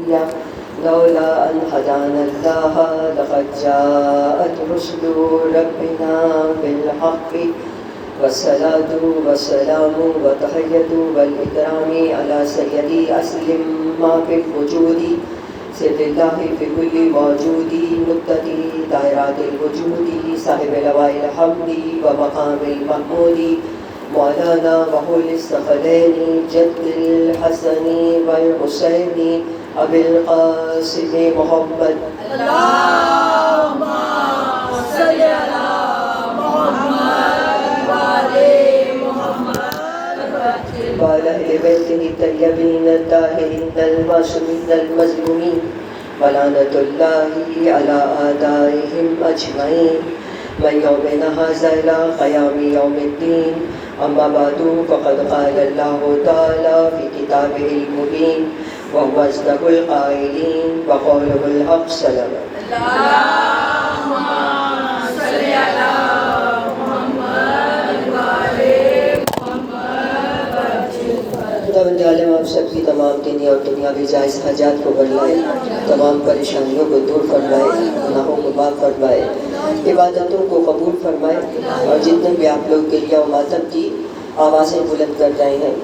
له لولا أن هدانا الله لقد جاءت رسل ربنا بالحق والصلاة والسلام والتحية والإكرام على سيد أصل ما في الوجود سيد الله في كل موجود مقتدي دائرات الوجود صاحب لواء الحمد ومقام المحمود مولانا وحول الثقلين جد الحسن والحسين أبي القاسم محمد اللهم صل على محمد وآل محمد وعلى أهل بيته الطيبين الطاهرين المعصومين المظلومين ولعنة الله على أعدائهم أجمعين من يومنا هذا إلى قيام يوم الدين أما بعد فقد قال الله تعالى في كتابه المبين وهو أصدق القائلين وقوله الحق سلام اللهم صل على محمد وآل محمد خداوند عالم آپ سب کی تمام دینی اور دنیاوی جائز حاجات کو بڑھائے، تمام پریشانیوں کو دور فرمائے، گناہوں کو معاف فرمائے، عبادتوں کو قبول فرمائے، اور جتنے بھی آپ لوگ گریہ و ماتم کی آوازیں بلند کر رہے ہیں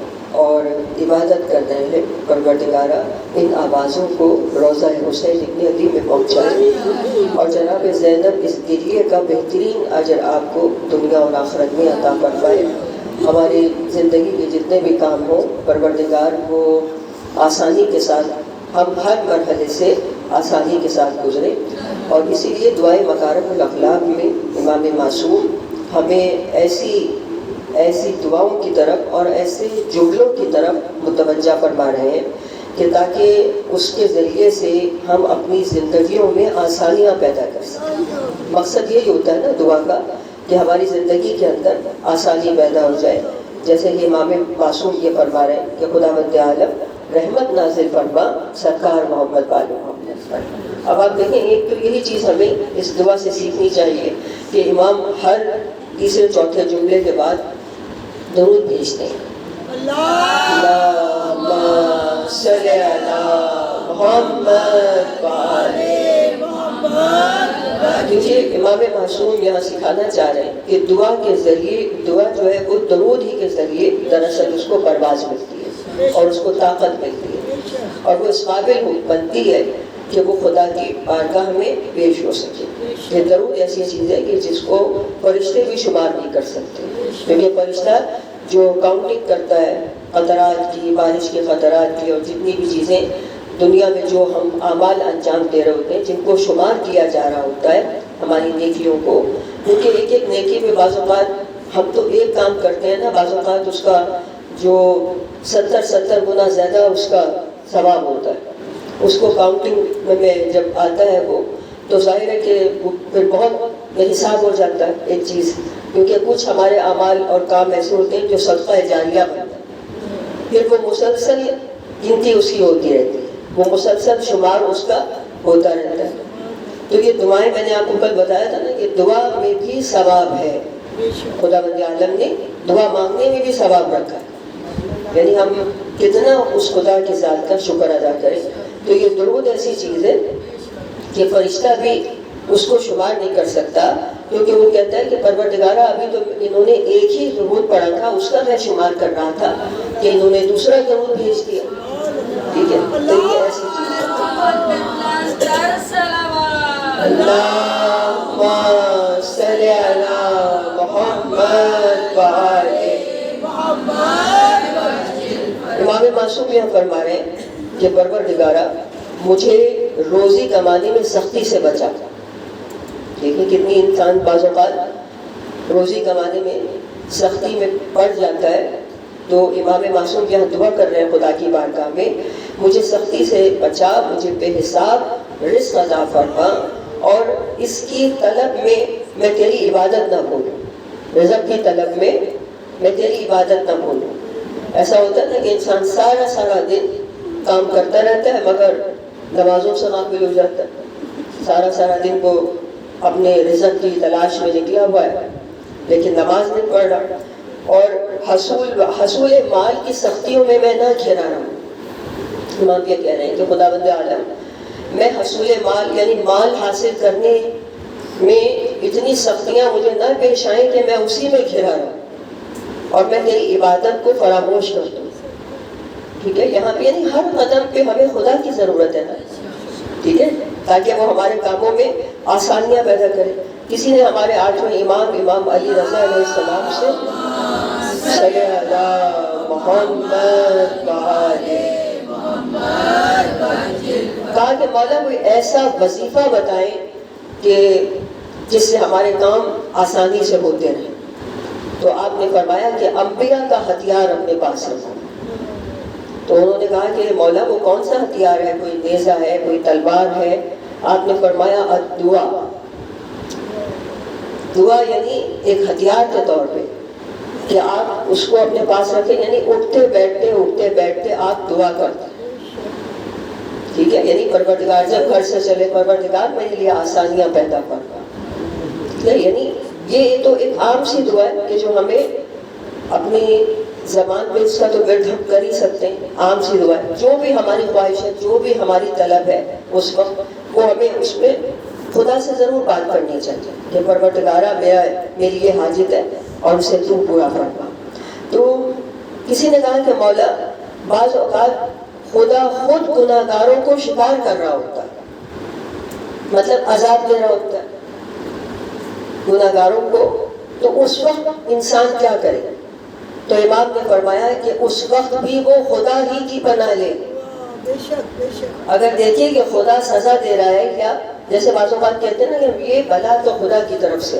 اور عبادت کر رہے ہیں، پروردگارہ ان آوازوں کو روضہ حسین ابن علی میں پہنچائے اور جناب زینب اس گریے کا بہترین اجر آپ کو دنیا اور آخرت میں عطا فرمائے۔ ہماری زندگی کے جتنے بھی کام ہوں پروردگار وہ آسانی کے ساتھ، ہم ہر مرحلے سے آسانی کے ساتھ گزرے، اور اسی لیے دعائے مکارم الاخلاق میں امام معصوم ہمیں ایسی دعاؤں کی طرف اور ایسے جملوں کی طرف متوجہ فرما رہے ہیں کہ تاکہ اس کے ذریعے سے ہم اپنی زندگیوں میں آسانیاں پیدا کر سکیں۔ مقصد یہی ہوتا ہے نا دعا کا کہ ہماری زندگی کے اندر آسانی پیدا ہو جائے، جیسے کہ امام معصوم یہ فرما رہے ہیں کہ خداوند عالم رحمت نازل فرما سرکار محمد والے محمد۔ اب آپ دیکھیں ایک تو یہی چیز ہمیں اس دعا سے سیکھنی چاہیے کہ امام ہر تیسرے چوتھے جملے کے بعد درود بھیجتے ہیں، اللہم صلی علی محمد وآلِ محمد، کیونکہ امام معصوم یہاں سکھانا چاہ رہے ہیں کہ دعا کے ذریعے، دعا جو ہے وہ درود ہی کے ذریعے دراصل اس کو پرواز ملتی ہے اور اس کو طاقت ملتی ہے اور وہ اس قابل بنتی ہے کہ وہ خدا کی بارگاہ میں پیش ہو سکے۔ یہ درود ایسی چیز ہے کہ جس کو فرشتے بھی شمار نہیں کر سکتے، کیونکہ فرشتہ جو کاؤنٹنگ کرتا ہے قطرات کی، بارش کے قطرات کی، اور جتنی بھی چیزیں دنیا میں جو ہم اعمال انجام دے رہے ہوتے ہیں جن کو شمار کیا جا رہا ہوتا ہے ہماری نیکیوں کو، کیونکہ ایک ایک نیکی میں بعض اوقات ہم تو ایک کام کرتے ہیں نا، بعض اوقات اس کا جو 70 گنا زیادہ اس کا ثواب ہوتا ہے۔ اس کو کاؤنٹنگ میں جب آتا ہے وہ تو ظاہر ہے کہ پھر بہت بے حساب ہو جاتا ہے ایک چیز، کیونکہ کچھ ہمارے اعمال اور کام ایسے ہوتے ہیں جو صدقہ جاریہ بنتا ہے، پھر وہ مسلسل گنتی اس کی ہوتی رہتی ہے، وہ مسلسل شمار اس کا ہوتا رہتا ہے۔ تو یہ دعائیں میں نے آپ کو کل بتایا تھا نا کہ دعا میں بھی ثواب ہے، خداوند عالم نے دعا مانگنے میں بھی ثواب رکھا ہے، یعنی ہم کتنا اس خدا کی ذات کا شکر ادا کریں۔ تو یہ درود ایسی چیز ہے کہ فرشتہ بھی اس کو شمار نہیں کر سکتا، کیونکہ وہ کہتا ہے کہ پروردگارہ ابھی تو انہوں نے ایک ہی درود پڑھا تھا، اس کا میں شمار کر رہا تھا کہ انہوں نے دوسرا درود بھیج دیا۔ ٹھیک ہے، تو یہ ایسی چیز ہے۔ اللہم صلی علی محمد وآلِ محمد۔ امام معصوم یہاں فرما رہے ہیں کہ پروردگارہ مجھے روزی کمانے میں سختی سے بچا۔ دیکھیں کتنی انسان بعض اوقات روزی کمانے میں سختی میں پڑ جاتا ہے، تو امام معصوم یہاں دعا کر رہے ہیں خدا کی بارگاہ میں، مجھے سختی سے بچا، مجھے بے حساب رزق عطا فرما، اور اس کی طلب میں تیری عبادت نہ بھولوں، رزق کی طلب میں تیری عبادت نہ بھولوں۔ ایسا ہوتا ہے نا کہ انسان سارا دن کام کرتا رہتا ہے مگر نمازوں سے غافل ہو جاتا ہے، سارا دن وہ اپنے رزق کی تلاش میں نکلا ہوا ہے لیکن نماز نہیں پڑھ رہا، اور حصول مال کی سختیوں میں نہ گھرا رہا ہوں۔ امام یہ کہہ رہے ہیں کہ خداوند عالم میں حصول مال یعنی مال حاصل کرنے میں اتنی سختیاں مجھے نہ پیش آئیں کہ میں اسی میں گھرا رہا اور میں تیری عبادت کو فراموش کر دوں. ٹھیک ہے, یہاں پہ یعنی ہر قدم پہ ہمیں خدا کی ضرورت ہے نا, ٹھیک ہے, تاکہ وہ ہمارے کاموں میں آسانیاں پیدا کرے. کسی نے ہمارے آٹھویں امام علی رضا علیہ السلام سے صلی اللہ محمد کہا کہ مولا کوئی ایسا وظیفہ بتائیں کہ جس سے ہمارے کام آسانی سے ہوتے رہیں. تو آپ نے فرمایا کہ انبیاء کا ہتھیار اپنے پاس رکھو. تو انہوں نے کہا کہ مولا وہ کون سا ہتھیار ہے, کوئی نیزہ ہے, کوئی تلوار ہے؟ آپ نے فرمایا دعا. دعا یعنی ایک ہتھیار کے طور پہ کہ آپ اس کو اپنے پاس رکھیں, یعنی اٹھتے بیٹھتے آپ دعا کرتے. ٹھیک ہے, یعنی پروردگار جب گھر سے چلے, پروردگار میرے لیے آسانیاں پیدا کرنا. یعنی یہ تو ایک عام سی دعا ہے کہ جو ہمیں اپنی زبان پہ اس کا تو ورد ہم کر ہی سکتے ہیں, عام سی دعا ہے. جو بھی ہماری خواہش ہے, جو بھی ہماری طلب ہے اس وقت, وہ ہمیں اس میں خدا سے ضرور بات کرنی چاہیے کہ پروردگارہ میری یہ حاجت ہے اور اسے تو پورا فرما. تو کسی نے کہا کہ مولا بعض اوقات خدا خود گناہگاروں کو شکار کر رہا ہوتا ہے, مطلب عذاب دے رہا ہوتا ہے گناہگاروں کو, تو اس وقت انسان کیا کرے؟ تو امام نے فرمایا کہ اس وقت بھی وہ خدا ہی کی پناہ لے. اگر دیکھیے کہ خدا سزا دے رہا ہے کیا, جیسے بعض اوقات کہتے ہیں نا کہ یہ بلا تو خدا کی طرف سے,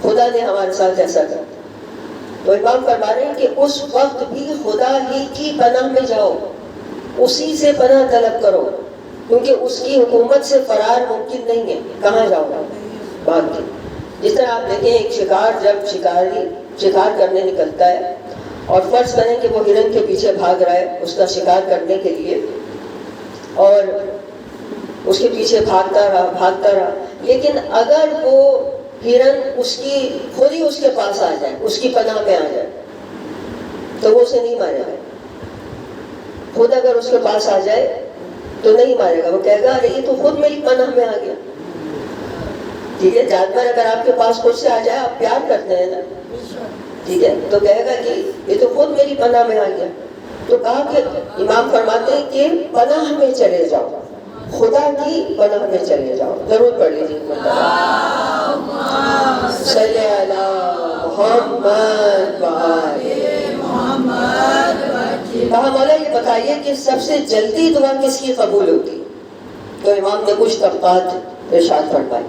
خدا نے ہمارے ساتھ ایسا کیا, تو امام فرما رہے ہیں کہ اس وقت بھی خدا ہی کی پناہ میں جاؤ, اسی سے پناہ طلب کرو, کیونکہ اس کی حکومت سے فرار ممکن نہیں ہے. کہاں جاؤ گا؟ بھاگ کے. جس طرح آپ دیکھیں ایک شکار جب شکار کرنے نکلتا ہے اور فرض کریں کہ وہ ہرن کے پیچھے بھاگ رہا ہے اس کا شکار کرنے کے لیے, اور اس کے پیچھے بھاگتا رہا, لیکن اگر وہ ہرن خود ہی اس کے پاس آ جائے, اس کی پناہ میں آ جائے, تو وہ اسے نہیں مارے گا. خود اگر اس کے پاس آ جائے تو نہیں مارے گا, وہ کہے گا ارے یہ تو خود میری پناہ میں آ گیا. ٹھیک ہے, جانور اگر آپ کے پاس خود سے آ جائے, آپ پیار کرتے ہیں نا, ٹھیک ہے, تو کہے گا کہ یہ تو خود میری پناہ میں آ گیا. تو کہا کہ امام فرماتے ہیں کہ پناہ میں چلے جاؤ, خدا کی پناہ میں چلے جاؤ. ضرور پڑھ لیجیے صلی اللہ محمد کہا مولا یہ بتائیے کہ سب سے جلدی دعا کس کی قبول ہوتی؟ تو امام نے کچھ طبقات ارشاد فرمائے.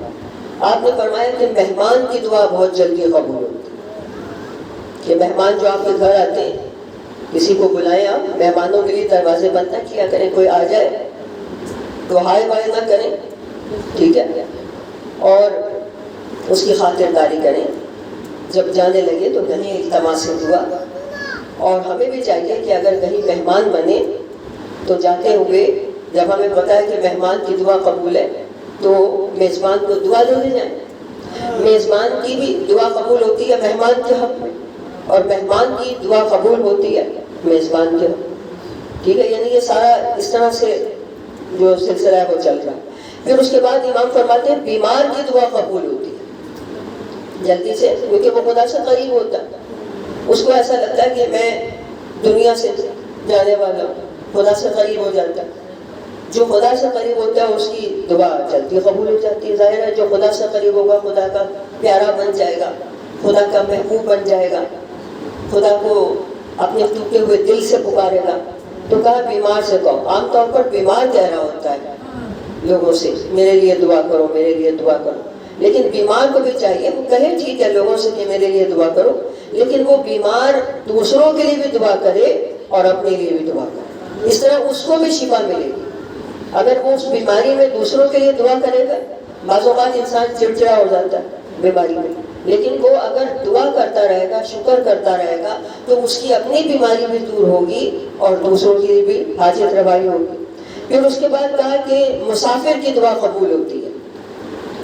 آپ نے فرمایا کہ مہمان کی دعا بہت جلدی قبول ہوتی ہے, کہ مہمان جو آپ کے گھر آتے ہیں, کسی کو بلائیں آپ, مہمانوں کے لیے دروازے بند نہ کیا کریں, کوئی آ جائے تو ہائے بائے نہ کریں, ٹھیک ہے, اور اس کی خاطرداری کریں. جب جانے لگے تو کہیں التماس دعا. اور ہمیں بھی چاہیے کہ اگر کہیں مہمان بنے تو جاتے ہوئے جب ہمیں پتا ہے کہ مہمان کی دعا قبول ہے تو میزبان کو دعا دینے جائیں. میزبان کی بھی دعا قبول ہوتی ہے مہمان کے حق میں, اور مہمان کی دعا قبول ہوتی ہے میزبان کے حق. ٹھیک ہے, یعنی یہ سارا اس طرح سے جو سلسلہ ہے وہ چل رہا ہے. پھر اس کے بعد امام فرماتے ہیں بیمار کی دعا قبول ہوتی ہے جلدی سے, کیونکہ وہ خدا سے قریب ہوتا ہے. اس کو ایسا لگتا ہے کہ میں دنیا سے جانے والا ہوں, خدا سے قریب ہو جاتا ہے. جو خدا سے قریب ہوتا ہے اس کی دعا جلدی قبول ہو جاتی ہے. ظاہر ہے جو خدا سے قریب ہوگا خدا کا پیارا بن جائے گا, خدا کا محبوب بن جائے گا, خدا کو اپنے ٹوٹے ہوئے دل سے پکارے گا. تو کہا بیمار سے کہو. عام طور پر بیمار کہہ رہا ہوتا ہے لوگوں سے میرے لیے دعا کرو, میرے لیے دعا کرو, لیکن بیمار کو بھی چاہیے وہ کہے ٹھیک ہے لوگوں سے کہ میرے لیے دعا کرو, لیکن وہ بیمار دوسروں کے لیے بھی دعا کرے اور اپنے لیے بھی دعا کرے. اس طرح اس کو بھی شفا ملے گی. اگر وہ اس بیماری میں دوسروں کے لیے دعا کرے گا, بعض اوقات انسان چڑچڑا ہو جاتا ہے بیماری میں, لیکن وہ اگر دعا کرتا رہے گا, شکر کرتا رہے گا, تو اس کی اپنی بیماری بھی دور ہوگی اور دوسروں کی بھی حاجت روائی ہوگی. پھر اس کے بعد کہا کہ مسافر کی دعا قبول ہوتی ہے.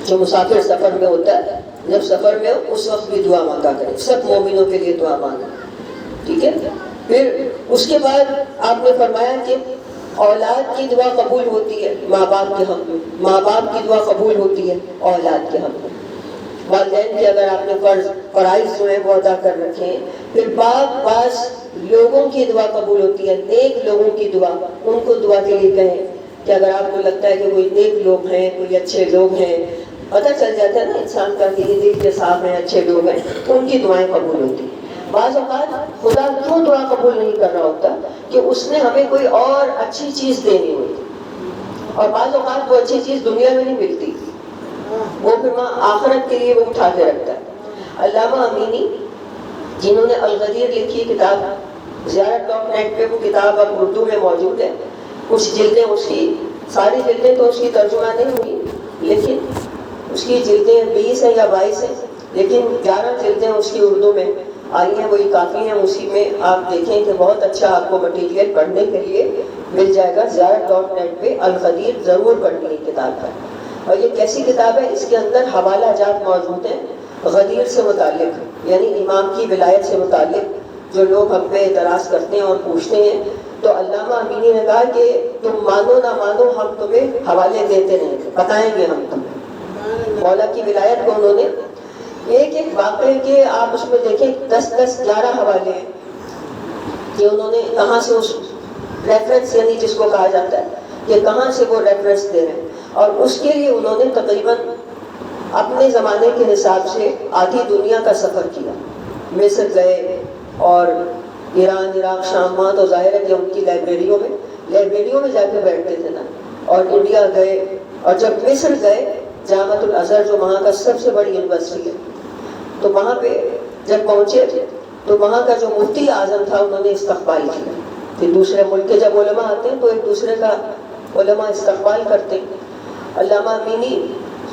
جو مسافر سفر میں ہوتا ہے, جب سفر میں ہو اس وقت بھی دعا مانگا کرے, سب مومنوں کے لیے دعا مانگا. ٹھیک ہے. پھر اس کے بعد آپ نے فرمایا کہ اولاد کی دعا قبول ہوتی ہے ماں باپ کے حق میں، ماں باپ کی دعا قبول ہوتی ہے اولاد کے حق میں۔ والدین کے اگر آپ نے فرائض جو ہیں وہ ادا کر رکھے ہیں، پھر بعض لوگوں کی دعا قبول ہوتی ہے، نیک لوگوں کی دعا، ان کو دعا کے لیے کہیں کہ اگر آپ کو لگتا ہے کہ کوئی نیک لوگ ہیں، کوئی اچھے لوگ ہیں، پتہ چل جاتا ہے نا انسان کا کہ یہ دل کے صاف ہیں، اچھے لوگ ہیں، ان کی دعائیں قبول ہوتی ہیں۔ بعض اوقات خدا کیوں دعا قبول نہیں کر رہا ہوتا کہ اس نے ہمیں کوئی اور اچھی چیز دینی ہوتی، اور بعض اوقات وہ اچھی چیز دنیا میں نہیں ملتی، وہ پھر وہاں آخرت کے لیے وہ اٹھا کے رکھتا ہے۔ علامہ امینی جنہوں نے الغدیر لکھی کتاب، زیارت.net پہ وہ کتاب اب اردو میں موجود ہے، کچھ جلدیں اس کی، ساری جلدیں تو اس کی ترجمہ نہیں ہوئی، لیکن اس کی جلدیں 20 ہیں یا 22 ہیں، لیکن 11 جلدیں اس کی اردو میں آئی ہیں، وہی کافی ہیں۔ اسی میں آپ دیکھیں کہ بہت اچھا آپ کو مٹیریل پڑھنے کے لیے مل جائے گا۔ زیارت.net پہ الغدیر ضرور پڑھنی ہے کتاب ہے۔ اور یہ کیسی کتاب ہے؟ اس کے اندر حوالہ جات موجود ہیں غدیر سے متعلق، یعنی امام کی ولایت سے متعلق جو لوگ ہم پہ اعتراض کرتے ہیں اور پوچھتے ہیں، تو علامہ امینی نے کہا کہ تم مانو نہ مانو، ہم تمہیں حوالے دیتے رہیں گے، بتائیں گے ہم تمہیں مولا کی ولایت کو۔ انہوں نے ایک ایک واقعے کے آپ اس میں دیکھیں 10-11 حوالے ہیں کہ انہوں نے کہاں سے اس ریفرنس، یعنی جس کو کہا جاتا ہے کہ کہاں سے وہ ریفرنس دے رہے ہیں، اور اس کے لیے انہوں نے تقریباً اپنے زمانے کے حساب سے آدھی دنیا کا سفر کیا۔ مصر گئے اور ایران، عراق، شام، وہاں تو ظاہر ہے کہ ان کی لائبریریوں میں جا کے بیٹھتے تھے نا، اور انڈیا گئے، اور جب مصر گئے جامعۃ الازہر جو وہاں کا سب سے بڑی یونیورسٹی ہے، تو وہاں پہ جب پہنچے تو وہاں کا جو مفتی اعظم تھا انہوں نے استقبال کیا۔ پھر دوسرے ملک کے جب علماء آتے ہیں تو ایک دوسرے کا علماء استقبال کرتے ہیں۔ علامہ امینی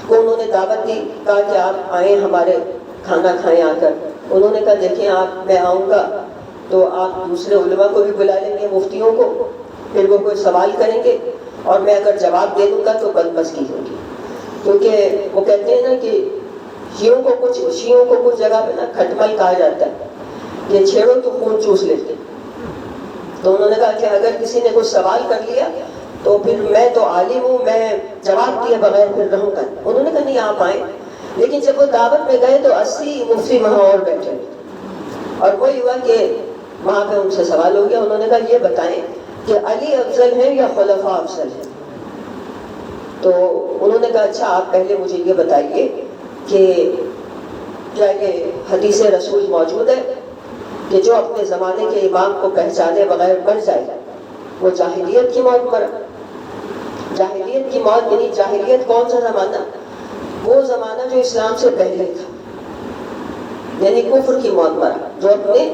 کو انہوں نے دعوت دی، کہا کہ آپ آئیں ہمارے کھانا کھائیں آ کر۔ انہوں نے کہا دیکھیں میں آؤں گا تو آپ دوسرے علماء کو بھی بلا لیں گے، مفتیوں کو، پھر وہ کوئی سوال کریں گے اور میں اگر جواب دے دوں گا تو بدمزگی ہوگی، کیونکہ وہ کہتے ہیں نا کہ شیعوں کو کچھ جگہ پہ نا کھٹمل کہا جاتا ہے کہ چھیڑو تو خون چوس لیتے۔ تو انہوں نے کہا کہ اگر کسی نے کچھ سوال کر لیا تو پھر میں تو عالم ہوں، میں جواب دیے بغیر پھر رہوں گا۔ انہوں نے کہا نہیں آپ آئیں، لیکن جب وہ دعوت میں گئے تو 80 مفتی وہاں اور بیٹھے، اور وہی ہوا کہ وہاں پہ ان سے سوال ہو گیا۔ انہوں نے کہا یہ بتائیں کہ علی افضل ہیں یا خلفاء افضل ہیں؟ تو انہوں نے کہا اچھا آپ پہلے مجھے یہ بتائیے کہ کیا یہ حدیث رسول موجود ہے کہ جو اپنے زمانے کے امام کو پہچانے بغیر مر جائے وہ جاہلیت کی موت مرا؟ جاہلیت کی موت یعنی جاہلیت کون سا زمانہ؟ وہ زمانہ جو اسلام سے پہلے تھا، یعنی کفر کی موت مرا۔ جو اپنے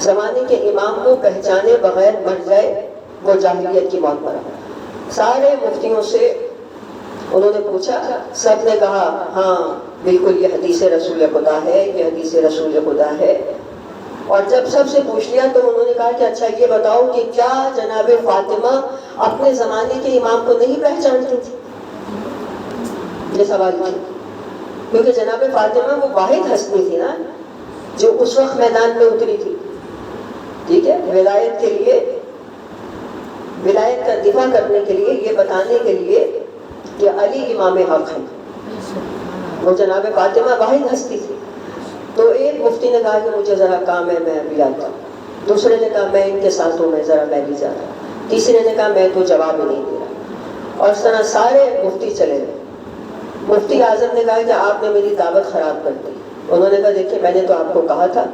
زمانے کے امام کو پہچانے بغیر مر جائے وہ جاہلیت کی موت مرا۔ سارے مفتیوں سے انہوں نے پوچھا، سب نے کہا ہاں بالکل یہ حدیث رسول خدا ہے، یہ حدیث رسول خدا ہے۔ اور جب سب سے پوچھ لیا تو انہوں نے کہا کہ اچھا یہ بتاؤ کہ کیا جناب فاطمہ اپنے زمانے کے امام کو نہیں پہچانتی تھی؟ یہ سوال تھا، کیونکہ جناب فاطمہ وہ واحد ہستی تھی نا جو اس وقت میدان میں اتری تھی، ٹھیک ہے، ولایت کے لیے، ولایت کا دفاع کرنے کے لیے، یہ بتانے کے لیے کہ علی امام حق ہے۔ وہ جناب فاطمہ واحد ہستی تھی۔ تو ایک مفتی نے کہا کہ مجھے ذرا کام ہے میں ابھی آتا ہوں، دوسرے نے کہا میں ان کے ساتھ ہوں، میں ذرا میں بھی جا رہا ہوں، تیسرے نے کہا میں تو جواب ہی نہیں دے رہا، اور اس طرح سارے مفتی چلے گئے۔ مفتی اعظم نے کہا کہ آپ نے میری دعوت خراب کر دی۔ انہوں نے کہا دیکھیں میں نے تو آپ کو کہا تھا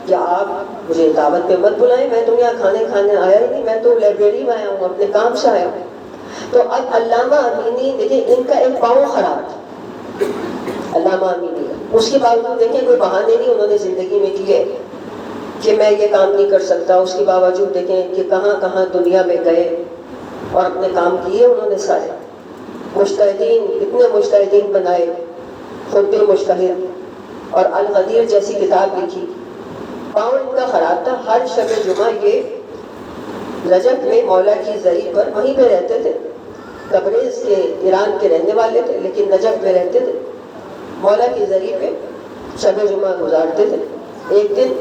کہ آپ مجھے دعوت پہ مت بلائیں، میں تو یہاں کھانے آیا ہی نہیں، میں تو لائبریری میں آیا ہوں، اپنے کام سے آیا ہوں۔ تو اب علامہ امینی دیکھیں ان کا ایک پاؤں خراب تھا، علامہ امینی کا، اس کے باوجود دیکھیں کوئی بہانے نہیں انہوں نے زندگی میں کیے کہ میں یہ کام نہیں کر سکتا۔ اس کے باوجود دیکھیں کہ کہاں کہاں دنیا میں گئے اور اپنے کام کیے انہوں نے سارے۔ مجتہدین، اتنے مجتہدین بنائے، خود بھی مجتہد، اور الغدیر جیسی کتاب لکھی۔ پاؤں ان کا خراب تھا۔ ہر شب جمعہ یہ رجب میں مولا کی زری پر وہیں پہ رہتے تھے، تبریز کے ایران کے رہنے والے تھے لیکن نجف میں رہتے تھے، مولا کی زری پہ شب جمعہ گزارتے تھے۔ ایک دن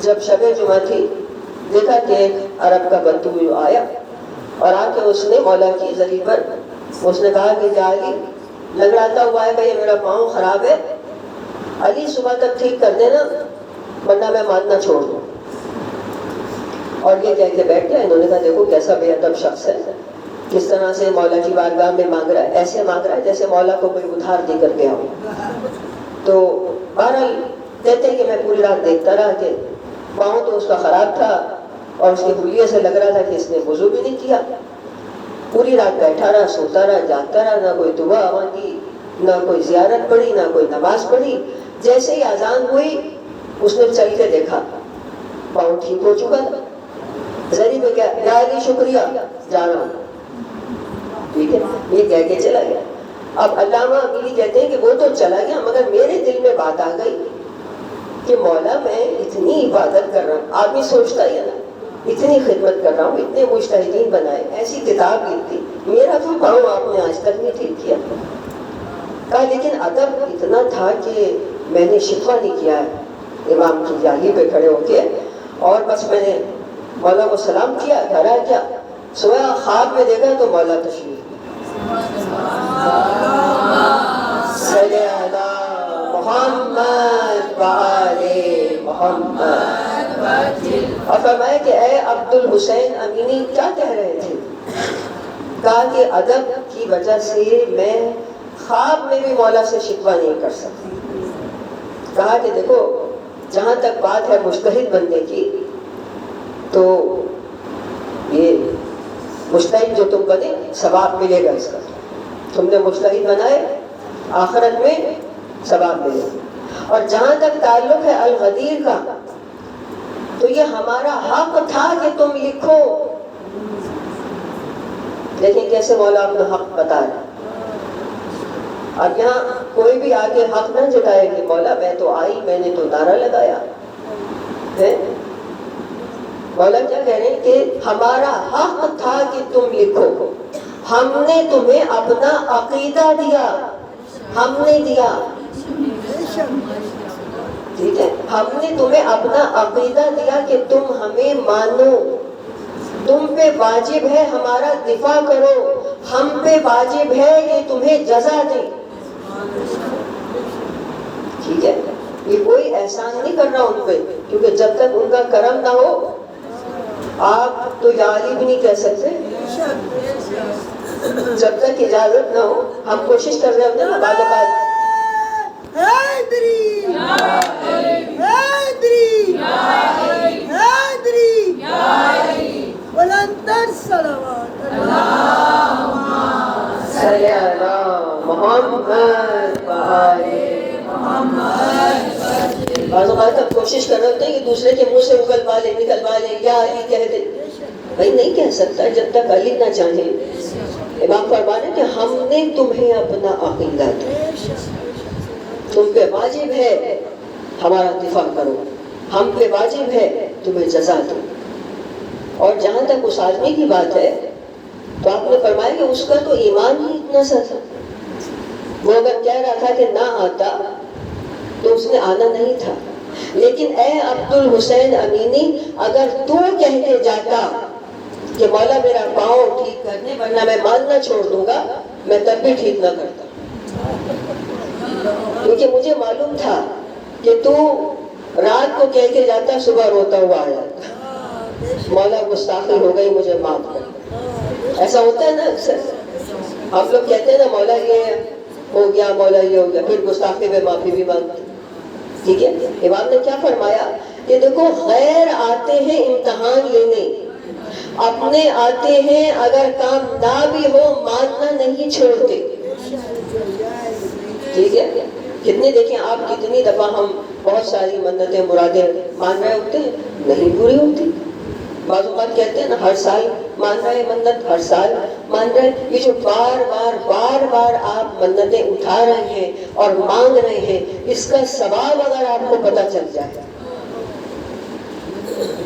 جب شب جمعہ تھی دیکھا کہ ایک عرب کا بدو آیا اور آ کے اس نے مولا کی زری پر اس نے کہا کہ یا علی لنگڑاتا ہوا ہے بھائی میرا پاؤں خراب ہے، علی صبح تک ٹھیک کر دینا ورنہ میں ماننا چھوڑ دوں۔ اور یہ کہہ کے بیٹھ گیا۔ انہوں نے کہا دیکھو کیسا بے ادب شخص ہے، کس طرح سے مولا کی بارگاہ میں مانگ رہا ہے، ایسے مانگ رہا ہے جیسے مولا کو کوئی ادھار دے کر گیا ہو۔ تو بہرحال کہتے ہیں کہ میں پوری رات دیکھتا رہا کہ پاؤں تو اس کا خراب تھا اور اس کے حلیے سے لگ رہا تھا کہ اس نے وضو بھی نہیں کیا۔ پوری رات بیٹھا رہا، سوتا رہا، جاگتا رہا، نہ کوئی دعا مانگی، نہ کوئی زیارت پڑھی، نہ کوئی نماز پڑھی۔ جیسے ہی اذان ہوئی اس نے چل کے دیکھا پاؤں ٹھیک ہو چکا تھا۔ زری میں کیا یا علی شکریہ، جا رہا ہوں، ٹھیک ہے، یہ کہہ کے چلا گیا۔ اب علامہ امینی کہتے ہیں کہ وہ تو چلا گیا مگر میرے دل میں بات آ گئی کہ مولا میں اتنی عبادت کر رہا ہوں، آدمی سوچتا ہی ہے نا، اتنی خدمت کر رہا ہوں، اتنے مجتہدین بنائے، ایسی کتاب لکھی، میرا تو پاؤں آپ نے آج تک نہیں ٹھیک کیا۔ کہا لیکن ادب اتنا تھا کہ میں نے شکوہ نہیں کیا ہے امام کی جالی پہ کھڑے ہو کے، اور بس میں نے مولا کو سلام کیا، گھر آ کیا، سویا خواب میں دیکھا تو مولا تشریف صلی اللہ محمد وآل محمد، اور فرمایا کہ اے عبد الحسین امینی کیا کہہ رہے تھے؟ کہا کہ ادب کی وجہ سے میں خواب میں بھی مولا سے شکوہ نہیں کر سکتی۔ کہا کہ دیکھو جہاں تک بات ہے مجتہد بننے کی، تو یہ مجتہد جو تم بنے ثواب ملے گا، اس کا تم نے مجتہد بنائے آخرت میں ثواب ملے گا۔ اور جہاں تک تعلق ہے الغدیر کا، تو یہ ہمارا حق تھا کہ تم لکھو۔ دیکھیں کیسے مولا اپنا حق بتا رہا ہے۔ اور یہاں کوئی بھی آگے حق نہ جتائے کہ مولا میں تو آئی، میں نے تو نعرہ لگایا ہے۔ مولا کیا کہہ رہے ہیں کہ ہمارا حق تھا کہ تم لکھو، ہم نے تمہیں اپنا عقیدہ دیا، ہم نے دیا، ٹھیک ہے، ہم نے تمہیں اپنا عقیدہ دیا کہ تم ہمیں مانو، تم پہ واجب ہے ہمارا دفاع کرو، ہم پہ واجب ہے کہ تمہیں جزا دیں، ٹھیک ہے۔ یہ کوئی احسان نہیں کر رہا ان پہ، کیونکہ جب تک ان کا کرم نہ ہو آپ تو یا علی بھی نہیں کہہ سکتے، جب تک اجازت نہ ہو۔ ہم کوشش کر رہے ہوتے ہیں نا بعض اوقات، حیدری حیدری حیدری بلندر صلوات اللہم صلی اللہ محمد وآل محمد۔ بعض اوقات ہم کوشش کر رہے ہوتے ہیں کہ دوسرے کے منہ سے اگلوا لیں، نکلوا لیں، یا علی کہہ دیں، بھائی نہیں کہہ سکتا جب تک علی نہ چاہیں۔ امام فرمانے کہ ہم نے تمہیں اپنا عقیدہ دیا، تم پہ واجب ہے ہمارا دفاع کرو، ہم پہ واجب ہے تمہیں جزا دو۔ اور جہاں تک اس آدمی کی بات ہے تو آپ نے فرمایا کہ اس کا تو ایمان ہی اتنا سا تھا، وہ اگر کہہ رہا تھا کہ نہ آتا تو اس نے آنا نہیں تھا، لیکن اے عبد الحسین امینی اگر تو کہہ کے جاتا کہ مولا میرا پاؤں ٹھیک کرنے ورنہ میں ماننا چھوڑ دوں گا، میں تب بھی ٹھیک نہ کرتا، کیونکہ مجھے معلوم تھا کہ تو رات کو کہہ کے جاتا صبح روتا ہوا آ جاتا، مولا گستاخی ہو گئی مجھے معاف کر۔ ایسا ہوتا ہے نا اکثر، ہم لوگ کہتے ہیں نا مولا یہ ہو گیا، مولا یہ ہو گیا، پھر گستاخی میں معافی بھی مانگتے، ٹھیک ہے۔ امام نے کیا فرمایا کہ دیکھو غیر آتے ہیں امتحان لینے، اپنے آتے ہیں، اگر کام نہ بھی ہو ماننا نہیں چھوڑتے، ٹھیک ہے۔ کتنے دیکھیں آپ کتنی دفعہ ہم بہت ساری منتیں مرادیں مان رہے ہوتے ہیں، نہیں پوری ہوتی۔ بعض اوقات کہتے ہیں نا ہر سال مان رہے منت، ہر سال مان رہے، یہ جو بار بار آپ منتیں اٹھا رہے ہیں اور مانگ رہے ہیں، اس کا ثواب اگر آپ کو پتہ چل جائے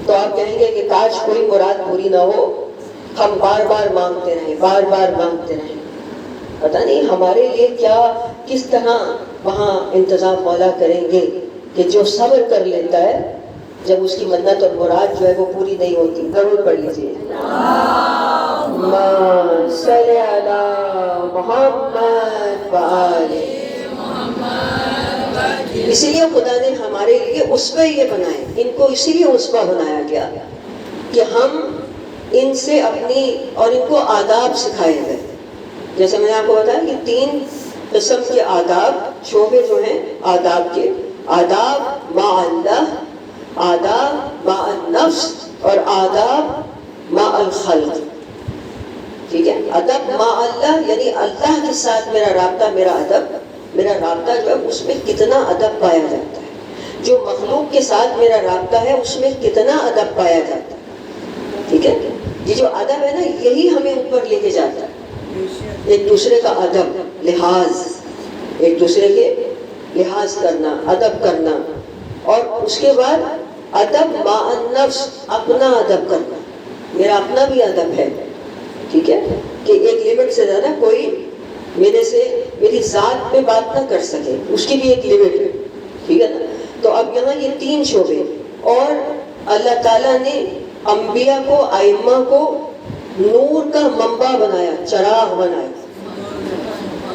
تو آپ کہیں گے کہ کاش کوئی مراد پوری نہ ہو، ہم بار بار مانگتے رہیں، بار بار مانگتے رہیں۔ پتہ نہیں ہمارے لیے کیا کس طرح وہاں انتظام مولا کریں گے کہ جو صبر کر لیتا ہے جب اس کی منت اور مراد جو ہے وہ پوری نہیں ہوتی۔ ضرور پڑھ لیجیے اللهم صل علی محمد وآل اسی لیے خدا نے ہمارے لیے اسوہ یہ بنائے، ان کو اسی لیے اسوہ بنایا گیا کہ ہم ان سے اپنی اور ان کو آداب سکھائے گئے. جیسے میں نے آپ کو بتایا کہ 3 قسم کے آداب شعبے جو ہیں آداب کے، آداب مع اللہ، آداب مع النفس اور آداب مع الخلق. ٹھیک ہے، ادب مع اللہ یعنی اللہ کے ساتھ میرا رابطہ، میرا ادب، میرا رابطہ جو ہے اس میں کتنا ادب پایا جاتا ہے. جو مخلوق کے ساتھ میرا رابطہ ہے اس میں کتنا ادب پایا جاتا ہے. ٹھیک ہے، یہ جو ادب ہے نا یہی ہمیں اوپر لے کے جاتا ہے. ایک دوسرے کا ادب، لحاظ، ایک دوسرے کے لحاظ کرنا، ادب کرنا. اور اس کے بعد ادب مع النفس، اپنا ادب کرنا، میرا اپنا بھی ادب ہے. ٹھیک ہے، کہ ایک لمٹ سے زیادہ کوئی میرے سے میری ذات پہ بات نہ کر سکے، اس کی بھی ایک لمٹ ہے. ٹھیک ہے نا. تو اب یہاں یہ 3 شعبے، اور اللہ تعالیٰ نے انبیاء کو، ائمہ کو نور کا منبع بنایا، چراغ بنایا.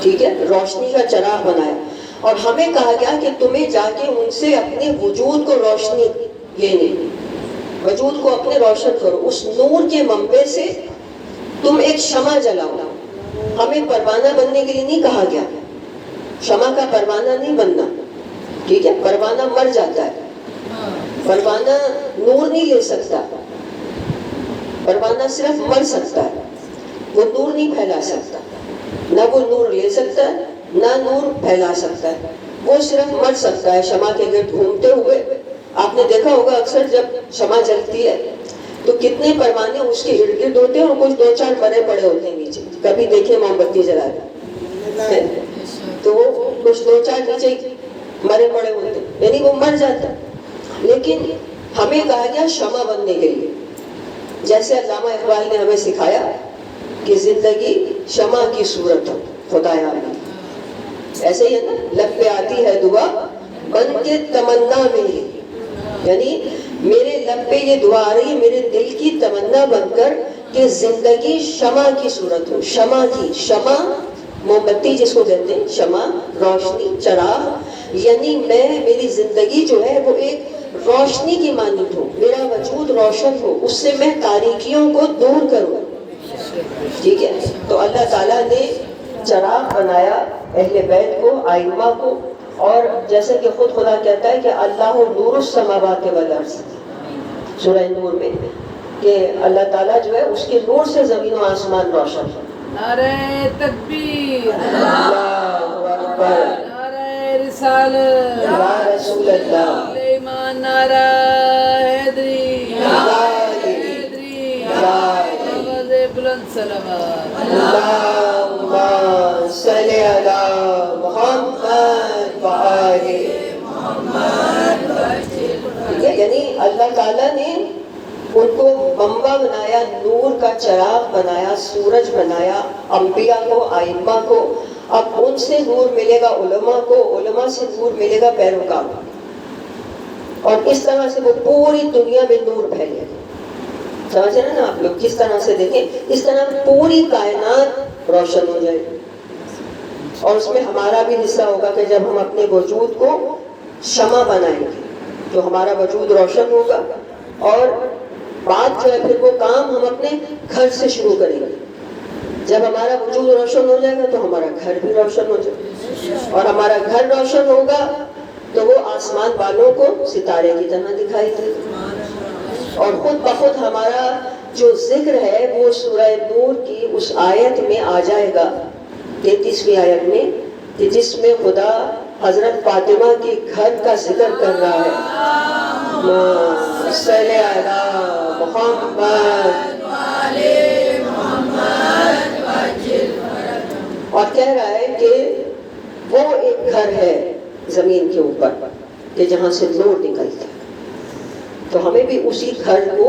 ٹھیک ہے، روشنی کا چراغ بنایا. اور ہمیں کہا گیا کہ تمہیں جا کے ان سے اپنے وجود کو روشنی لینے، وجود کو اپنے روشن کرو. اس نور کے منبع سے تم ایک شمع جلاؤ. ہمیں پروانہ بننے کے لیے نہیں کہا گیا، شمع کا پروانہ نہیں بننا. ٹھیک ہے، پروانہ مر جاتا ہے، پروانہ نور نہیں لے سکتا، پروانہ صرف مر سکتا ہے، وہ نور نہیں پھیلا سکتا. نہ وہ نور لے سکتا ہے نہ نور پھیلا سکتا ہے، وہ صرف مر سکتا ہے شمع کے گرد گھومتے ہوئے. آپ نے دیکھا ہوگا اکثر جب شمع جلتی ہے تو کتنے پروانے اس کے ارد گرد ہوتے ہیں اور کچھ 2-4 مرے پڑے ہوتے ہیں نیچے. کبھی دیکھیں موم بتی جلا رہے تو وہ کچھ 2-4 نیچے مرے پڑے ہوتے ہیں، یعنی وہ مر جاتا ہے. لیکن ہمیں کہا گیا شمع بننے کے لیے. جیسے علامہ اقبال نے ہمیں سکھایا کہ زندگی شمع کی صورت ہو خدایا میں، ایسے ہی ہے نا، لب پہ آتی ہے دعا بن کے تمنا میری. یعنی میرے لب پہ یہ دعا آ رہی ہے میرے دل کی تمنا بن کر کہ زندگی شمع کی صورت ہو. شمع کی، شمع موم بتی جس کو کہتے ہیں، شمع روشنی، چراغ. یعنی میری زندگی جو ہے وہ ایک روشنی کی مانند ہو، میرا وجود روشن ہو، اس سے میں تاریکیوں کو دور کروں. ٹھیک ہے، تو اللہ تعالیٰ نے چراغ بنایا اہل بیت کو، ائمہ کو. اور جیسے کہ خود خدا کہتا ہے کہ اللہ نور السماوات والارض، سورہ نور میں، کہ اللہ تعالیٰ جو ہے اس کے نور سے زمین و آسمان روشن ہے. نعرہ تکبیر، اللہ اکبر، نعرہ رسالت، یا رسول اللہ، ایمان، نعرہ حیدری، حیدری، آواز بلند صلوات. اللہم صلی علی محمد وآل محمد. یعنی اللہ تعالیٰ نے ان کو منبع بنایا، نور کا چراغ بنایا، سورج بنایا. انبیاء کو، ائمہ کو، اب ان سے نور ملے گا علماء کو، علماء سے نور ملے گا پیروکار کو. اور اس طرح سے وہ پوری دنیا میں نور پھیلے گا. سمجھ رہے ہیں نا آپ لوگ؟ کس طرح سے دیکھیں، اس طرح پوری کائنات روشن ہو جائے گی. اور اس میں ہمارا بھی حصہ ہوگا کہ جب ہم اپنے وجود کو شمع بنائیں گے تو ہمارا وجود روشن ہوگا. اور بات جو ہے پھر وہ کام ہم اپنے گھر سے شروع کریں گے. جب ہمارا وجود روشن ہو جائے گا تو ہمارا گھر بھی روشن ہو جائے گا، اور ہمارا گھر روشن ہوگا تو وہ آسمان والوں کو ستارے کی طرح دکھائی دے گا. اور خود بخود ہمارا جو ذکر ہے وہ سورہ نور کی اس آیت میں آ جائے گا، 33ویں آیت میں، کہ جس میں خدا حضرت فاطمہ کے گھر کا ذکر کر رہا ہے. صلی علی محمد اور کہہ رہا ہے کہ وہ ایک گھر ہے زمین کے اوپر کہ جہاں سے نور نکلتا ہے. تو ہمیں بھی اسی گھر کو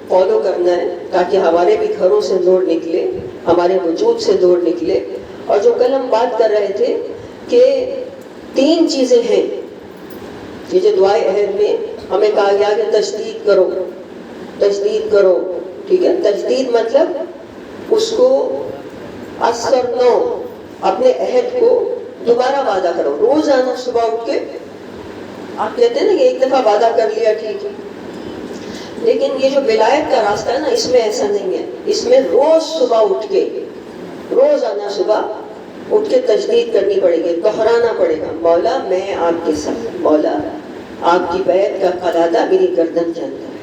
فالو کرنا ہے تاکہ ہمارے بھی گھروں سے نور نکلے، ہمارے وجود سے نور نکلے. اور جو کل ہم بات کر رہے تھے کہ 3 چیزیں ہیں، یہ جو دعائے عہد میں ہمیں کہا گیا کہ تجدید کرو، تجدید کرو. ٹھیک ہے، تجدید مطلب اس کو اثر نو اپنے عہد کو دوبارہ وعدہ کرو. روزانہ صبح اٹھ کے آپ کہتے ہیں نا کہ ایک دفعہ وعدہ کر لیا ٹھیک ہے, لیکن یہ جو ولایت کا راستہ ہے نا اس میں ایسا نہیں ہے. اس میں روز صبح اٹھ کے روزانہ صبح اٹھ کے تجدید کرنی پڑے گی, دہرانا پڑے گا, مولا میں آپ کے ساتھ, مولا آپ کی بیعت کا قلادہ میری گردن کے اندر ہے.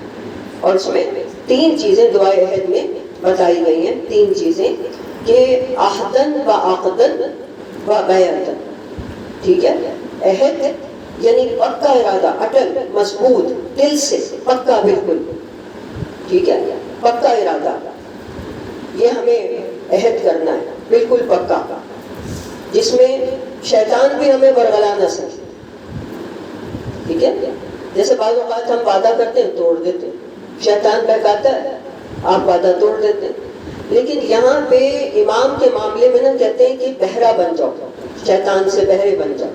اور اس میں 3 چیزیں دعائے عہد میں بتائی گئی ہیں, 3 چیزیں کہ عہدن و عقدن و بیعتن. ٹھیک ہے, عہد یعنی پکا ارادہ, اٹل, مضبوط, دل سے پکا, بالکل ٹھیک ہے, پکا ارادہ, یہ ہمیں عہد کرنا ہے بالکل پکا, جس میں شیطان بھی ہمیں برگلا نہ سکے. ٹھیک ہے, جیسے بعض اوقات ہم وعدہ کرتے ہیں توڑ دیتے ہیں, شیطان بہکاتا ہے آپ وعدہ توڑ دیتے ہیں. لیکن یہاں پہ امام کے معاملے میں نہ کہتے ہیں کہ بہرا بن جاؤ, شیطان سے بہرے بن جاؤ,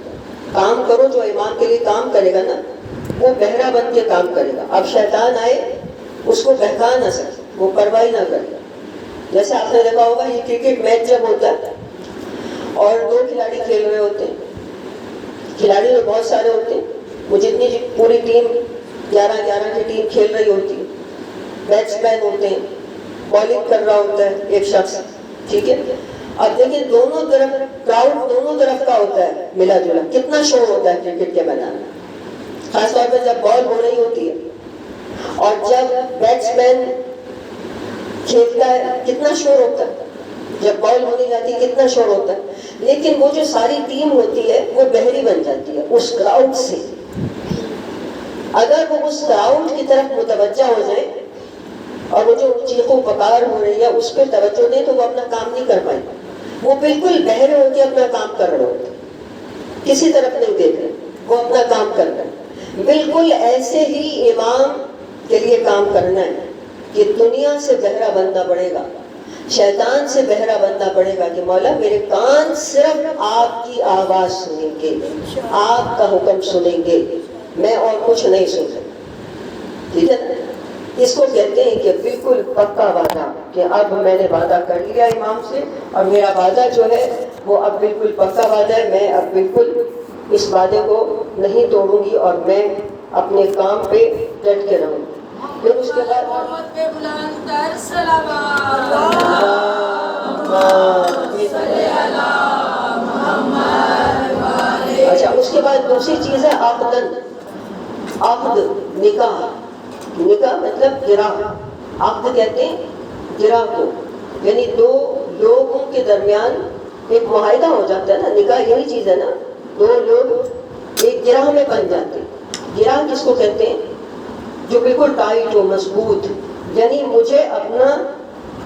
کام کرو جو امام کے لیے کام کرے گا نا وہ بہرا بن کے کام کرے گا. اب شیطان آئے اس کو بہکا نہ سکے, وہ پرواہ نہ کرے. جیسے آپ نے دیکھا ہوگا یہ کرکٹ میچ جب ہوتا ہے اور 2 کھلاڑی کھیل رہے ہوتے ہیں, کھلاڑی تو بہت سارے ہوتے ہیں, وہ جتنی پوری ٹیم 11 کی ٹیم کھیل رہی ہوتی ہے, بیٹس مین ہوتے ہیں, بالنگ کر رہا ہوتا ہے ایک شخص. ٹھیک ہے, اب دیکھیں دونوں طرف کراؤڈ دونوں طرف کا ہوتا ہے ملا جلا, کتنا شور ہوتا ہے کرکٹ کے میدان میں, خاص طور پہ جب بال ہو رہی ہوتی ہے اور جب بیٹس مین کھیلتا ہے کتنا شور ہوتا ہے, جب بال ہونے جاتی ہے کتنا شور ہوتا ہے. لیکن وہ جو ساری ٹیم ہوتی ہے وہ بہری بن جاتی ہے اس کراؤڈ سے. اگر وہ اس کراؤڈ کی طرف متوجہ ہو جائے اور وہ جو چیخو پکار ہو رہی ہے اس پہ توجہ دیں تو وہ اپنا کام نہیں کر پائے. وہ بالکل بہرے ہو کے اپنا کام کر رہے ہوتے, کسی طرف نہیں دیکھ رہے, وہ اپنا کام کر رہے ہیں. بالکل ایسے ہی امام کے لیے کام کرنا ہے کہ دنیا سے بہرا بننا پڑے گا, شیطان سے بہرا بننا پڑے گا کہ مولا میرے کان صرف آپ کی آواز سنیں گے, آپ کا حکم سنیں گے, میں اور کچھ نہیں سن سکتا. ٹھیک ہے, اس کو کہتے ہیں کہ بالکل پکا وعدہ کہ اب میں نے وعدہ کر لیا امام سے اور میرا وعدہ جو ہے وہ اب بالکل پکا وعدہ ہے, میں اب بالکل اس وعدے کو نہیں توڑوں گی اور میں اپنے کام پہ ڈٹ کے رہوں گی. پھر اس کے بعد اچھا اس کے بعد دوسری چیز ہے عقدن. عقد نکاح, نکاح مطلب گراہ, عقد کہتے ہیں گراہ کو, یعنی 2 لوگوں کے درمیان ایک معاہدہ ہو جاتا ہے نا. نکاح یہی چیز ہے نا, 2 لوگ ایک گراہ میں بن جاتے ہیں. گراہ کس کو کہتے ہیں؟ جو بالکل ٹائٹ ہو, مضبوط, یعنی مجھے اپنا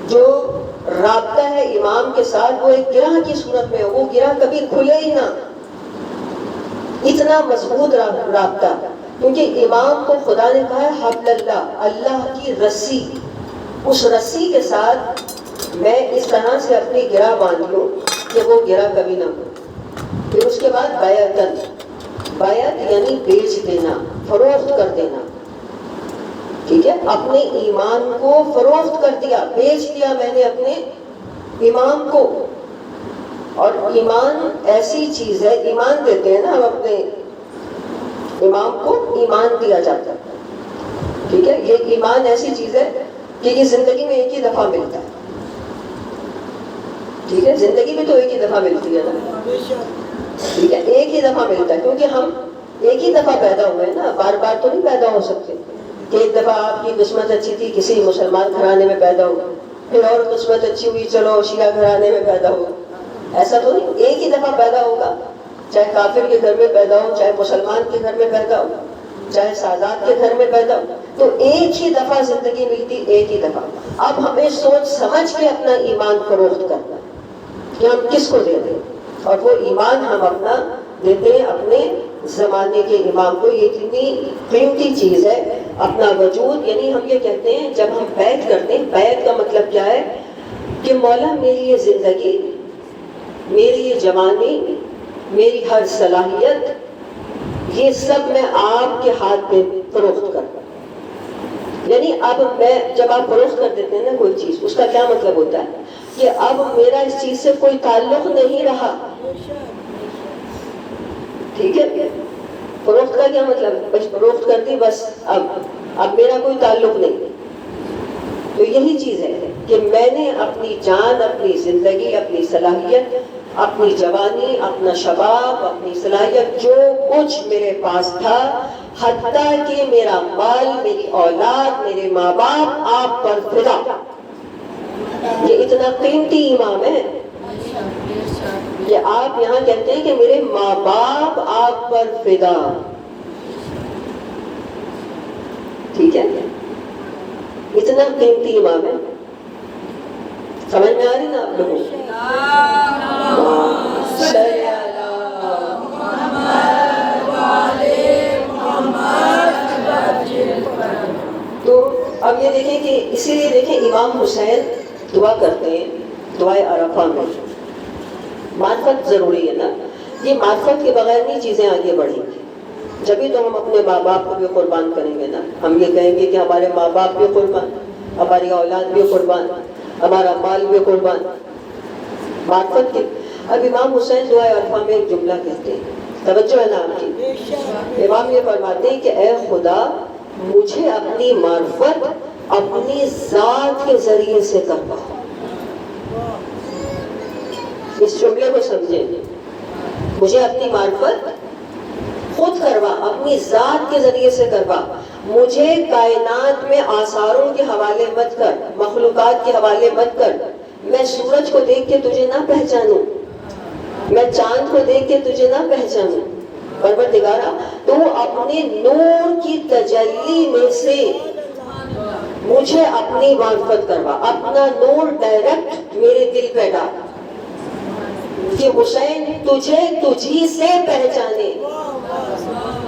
جو رابطہ ہے امام کے ساتھ وہ ایک گراہ کی صورت میں ہو, وہ گراہ کبھی کھلے ہی نہ, اتنا مضبوط رابطہ. کیونکہ امام کو خدا نے کہا ہے حبل اللہ, اللہ کی رسی, اس رسی کے ساتھ میں اس طرح سے اپنی گرہ باندھ لوں کہ وہ گرہ کبھی نہ ہو. پھر اس کے بعد بیعتن, بیعت یعنی بیچ دینا, فروخت کر دینا. ٹھیک ہے, اپنے ایمان کو فروخت کر دیا, بیچ دیا میں نے اپنے امام کو. اور ایمان ایسی چیز ہے, ایمان دیتے ہیں نا ہم اپنے امام کو, ایمان دیا جاتا ہے. ٹھیک ہے, یہ ایمان ایسی چیز ہے کہ یہ زندگی میں ایک ہی دفعہ ملتا ہے. ٹھیک ہے, زندگی میں تو ایک ہی دفعہ ملتی ہے نا. ٹھیک ہے, ایک ہی دفعہ ملتا ہے کیونکہ ہم ایک ہی دفعہ پیدا ہوئے ہیں نا, بار بار تو نہیں پیدا ہو سکتے. کہ ایک دفعہ آپ کی قسمت اچھی تھی, کسی مسلمان گھرانے میں پیدا ہوا, پھر اور قسمت اچھی ہوئی, چلو شیعہ گھرانے میں پیدا ہوا. ایسا تو نہیں, ایک ہی دفعہ پیدا ہوگا. چاہے کافر کے گھر میں پیدا ہو, چاہے مسلمان کے گھر میں پیدا ہو, چاہے سادات کے گھر میں پیدا ہو, تو ایک ہی دفعہ زندگی ملتی, ایک ہی دفعہ. اب ہمیں سوچ سمجھ کے اپنا ایمان فروخت کرنا کہ ہم کس کو دے دیں, اور وہ ایمان ہم اپنا دیتے ہیں اپنے زمانے کے امام کو. یہ اتنی قیمتی چیز ہے اپنا وجود. یعنی ہم یہ کہتے ہیں جب ہم بیعت کرتے ہیں, بیعت کا مطلب کیا ہے کہ مولا میری یہ زندگی, میری یہ جوانی, میری ہر صلاحیت, یہ سب میں آپ کے ہاتھ میں فروخت کرتا ہوں. یعنی اب میں, جب آپ فروخت کر دیتے ہیں نا کوئی چیز, اس کا کیا مطلب ہوتا ہے؟ کہ اب میرا اس چیز سے کوئی تعلق نہیں رہا. ٹھیک ہے، فروخت کا کیا مطلب ہے؟ بس فروخت کر دی، بس اب میرا کوئی تعلق نہیں. تو یہی چیز ہے کہ میں نے اپنی جان، اپنی زندگی، اپنی صلاحیت، اپنی جوانی، اپنا شباب، اپنی صلاحیت، جو کچھ میرے پاس تھا، حتیٰ کہ میرا مال، میری اولاد، میرے ماں باپ آپ پر فدا. یہ اتنا قیمتی امام ہے کہ آپ یہاں کہتے ہیں کہ میرے ماں باپ آپ پر فدا. ٹھیک ہے، اتنا قیمتی امام ہے. سمجھ میں آ رہی نا آپ لوگوں کو؟ تو اب یہ دیکھیں کہ اسی لیے دیکھیں امام حسین دعا کرتے ہیں دعائے عرفہ میں. معرفت ضروری ہے نا، یہ معرفت کے بغیر نہیں چیزیں آگے بڑھیں گی. جبھی تو ہم اپنے ماں باپ کو بھی قربان کریں گے نا. ہم یہ کہیں گے کہ ہمارے ماں باپ بھی قربان، ہماری اولاد بھی قربان، ہمارا مال بھی قربان. معرفت کے. اب امام حسین دعائے عرفہ میں ایک جملہ کہتے ہیں، توجہ ہے نا آپ کی. امام یہ فرماتے ہیں کہ اے خدا، مجھے اپنی معرفت اپنی ذات کے ذریعے سے کروا. اس جملے کو سمجھیں، مجھے اپنی معرفت خود کروا، اپنی ذات کے ذریعے سے کروا. مجھے کائنات میں آثاروں کے حوالے مت کر، مخلوقات کے حوالے مت کر. میں سورج کو دیکھ کے تجھے نہ پہچانوں، میں چاند کو دیکھ کے تجھے نہ پہچانوں. پروردگارا، تو اپنے نور کی تجلی میں سے مجھے اپنی معرفت کروا، اپنا نور ڈائریکٹ میرے دل پہ ڈال کہ حسین تجھے تجھی سے پہچانے،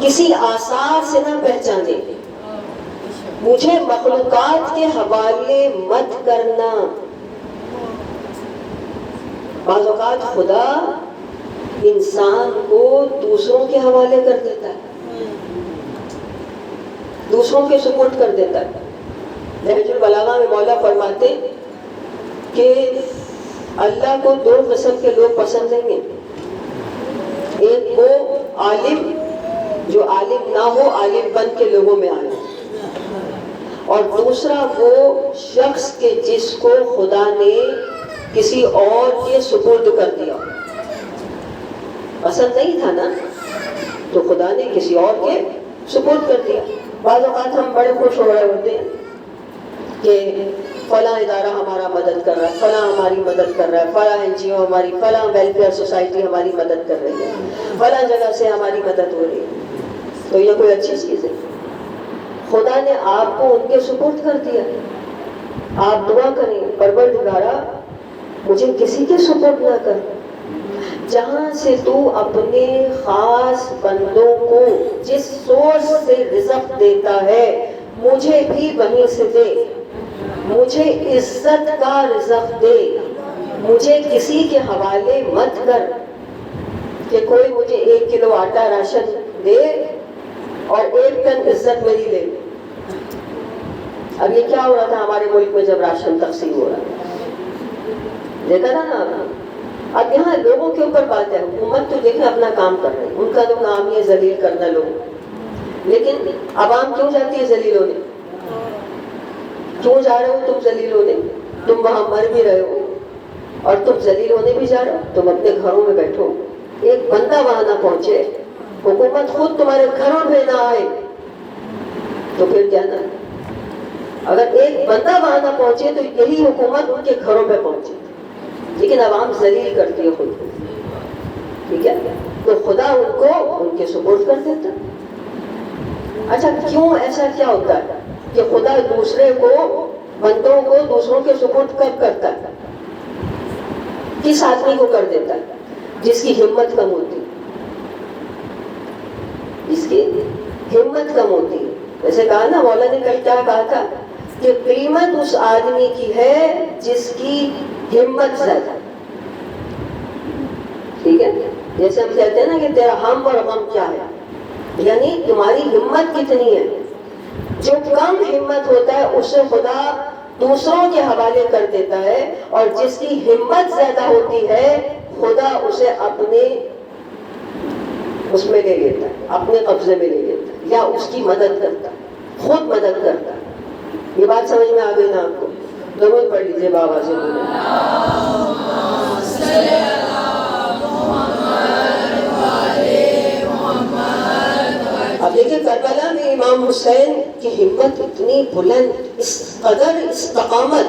کسی آثار سے نہ پہچانے. مجھے مخلوقات کے حوالے مت کرنا. بعض اوقات خدا انسان کو دوسروں کے حوالے کر دیتا ہے، دوسروں کے سپرد کر دیتا ہے. نہج البلاغہ میں مولا فرماتے کہ اللہ کو دو قسم کے لوگ پسند نہیں ہیں. ایک وہ عالم جو عالم نہ ہو، عالم بن کے لوگوں میں آئے، اور دوسرا وہ شخص کے جس کو خدا نے کسی اور کے سپرد کر دیا. پسند نہیں تھا نا، تو خدا نے کسی اور کے سپرد کر دیا. بعض اوقات ہم بڑے خوش ہو رہے ہوتے ہیں کہ فلاں ادارہ ہمارا مدد کر رہا ہے، فلاں ہماری مدد کر رہا ہے، فلاں این جی او ہماری، فلاں ویلفیئر سوسائٹی ہماری مدد کر رہی ہے، فلاں جگہ سے ہماری مدد ہو رہی ہے. تو یہ کوئی اچھی چیز ہے؟ خدا نے آپ کو ان کے سپرد کر دیا. آپ دعا کریں، پروردگارا مجھے کسی کے سپرد نہ کر. جہاں سے تو اپنے خاص بندوں کو جس سورس سے رزق دیتا ہے، مجھے بھی وہیں سے دے. مجھے عزت کا رزق دے. مجھے کسی کے حوالے مت کر کہ کوئی مجھے 1 کلو آٹا راشن دے اور 1 ٹن عزت میری لے. اب یہ کیا ہو رہا تھا ہمارے ملک میں جب راشن تقسیم ہو رہا تھا، دیکھا تھا نا. اب یہاں لوگوں کے اوپر بات ہے. حکومت تو دیکھیں اپنا کام کر رہی ہے، ان کا تو کام ہی ہے ذلیل کرنا لوگوں. لیکن عوام کیوں جاتی ہے ذلیل ہونے؟ کیوں جا رہے ہو تم ذلیل ہونے؟ تم وہاں مر بھی رہے ہو اور تم ذلیل ہونے بھی جا رہے ہو. تم اپنے گھروں میں بیٹھو، ایک بندہ وہاں نہ پہنچے، حکومت خود تمہارے گھروں میں نہ آئے تو پھر کیا نا. اگر ایک بندہ وہاں نہ پہنچے تو یہی حکومت ان کے گھروں پہ پہنچے. لیکن عوام ذلیل کرتی ہے خود کو. ٹھیک ہے، تو خدا ان کو ان کے سپورٹ کر دیتا. اچھا کیوں ایسا کیا ہوتا ہے کہ خدا دوسرے کو، بندوں کو دوسروں کے سپورٹ کب کرتا ہے؟ کس آدمی کو کر دیتا ہے؟ جس کی ہمت کم ہوتی، جس کی ہمت کم ہوتی. جیسے کہا نا مولا نے کل کیا کہا تھا کہ قیمت اس آدمی کی ہے جس کی ہمت زیادہ. ٹھیک ہے، جیسے ہم کہتے ہیں نا کہ تیرا ہم اور غم کیا ہے، یعنی تمہاری ہمت کتنی ہے. جو کم ہمت ہوتا ہے اس سے خدا دوسروں کے حوالے کر دیتا ہے، اور جس کی ہمت زیادہ ہوتی ہے خدا اسے اپنے اس میں لے لیتا ہے، اپنے قبضے میں لے لیتا ہے، یا اس کی مدد کرتا ہے، خود مدد کرتا ہے۔ یہ بات سمجھ میں آ گئی نا آپ کو؟ ضرور پڑھ لیجیے بابا سے بولے۔ اب دیکھیں کربلا میں امام حسین کی ہمت اتنی بلند، اس قدر استقامت